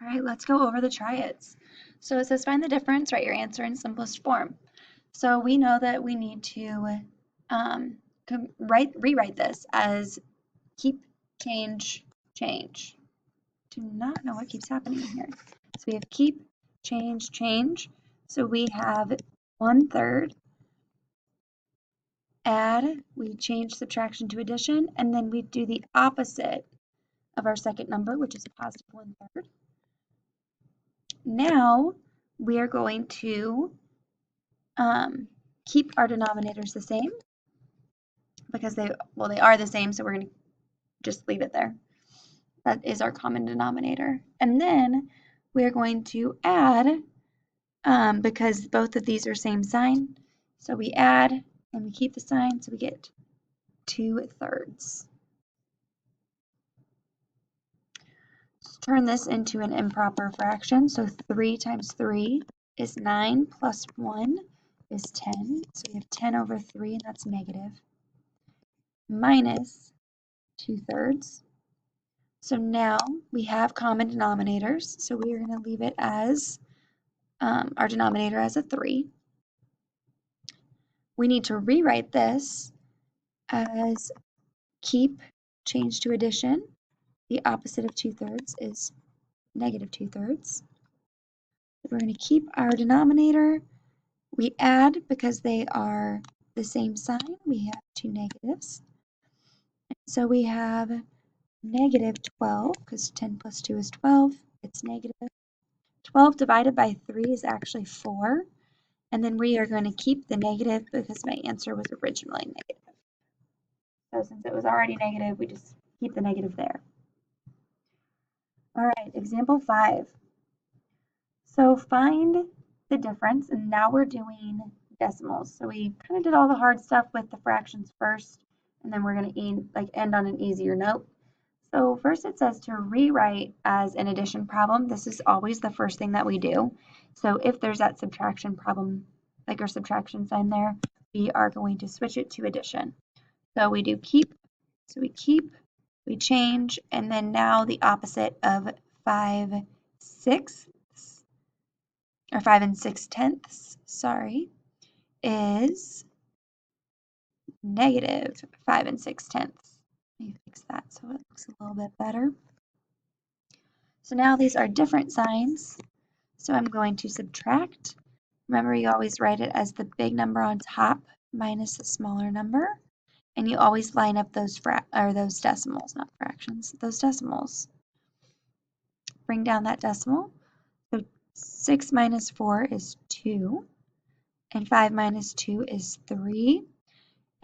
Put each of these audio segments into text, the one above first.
All right, let's go over the triads. So it says find the difference, write your answer in simplest form. So we know that we need to rewrite this as keep, change, change. Do not know what keeps happening here. So we have keep, change, change. So we have 1/3, add, we change subtraction to addition, and then we do the opposite of our second number, which is positive 1/3. Now we are going to keep our denominators the same because they are the same, so we're going to just leave it there. That is our common denominator. And then we're going to add, because both of these are same sign, so we add and we keep the sign, so we get 2/3. Let's turn this into an improper fraction. So 3 times 3 is 9 plus 1 is 10. So we have 10/3, and that's negative, minus 2/3. So now we have common denominators. So we are going to leave it as our denominator as a 3. We need to rewrite this as keep, change to addition. The opposite of 2/3 is negative 2/3. We're going to keep our denominator. We add because they are the same sign. We have two negatives. So we have negative 12, because 10 plus 2 is 12. It's negative. 12 divided by 3 is actually 4. And then we are going to keep the negative because my answer was originally negative. So since it was already negative, we just keep the negative there. All right, example 5. So find the difference, and now we're doing decimals. So we kind of did all the hard stuff with the fractions first, and then we're going to end on an easier note. So first it says to rewrite as an addition problem. This is always the first thing that we do. So if there's that subtraction problem, like our subtraction sign there, we are going to switch it to addition. So we do keep, so we keep, we change, and then now the opposite of 5/6, or 5 6/10, sorry, is negative 5 6/10. Let me fix that so it looks a little bit better. So now these are different signs. So I'm going to subtract. Remember, you always write it as the big number on top minus the smaller number. And you always line up those decimals, not fractions, those decimals. Bring down that decimal. So 6 minus 4 is 2. And 5 minus 2 is 3.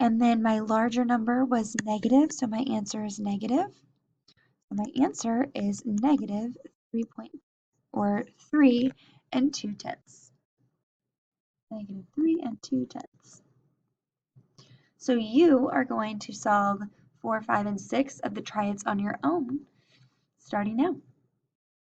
And then my larger number was negative, so my answer is negative. So my answer is negative 3 3 2/10. Negative 3 2/10. So you are going to solve 4, 5, and 6 of the triads on your own, starting now.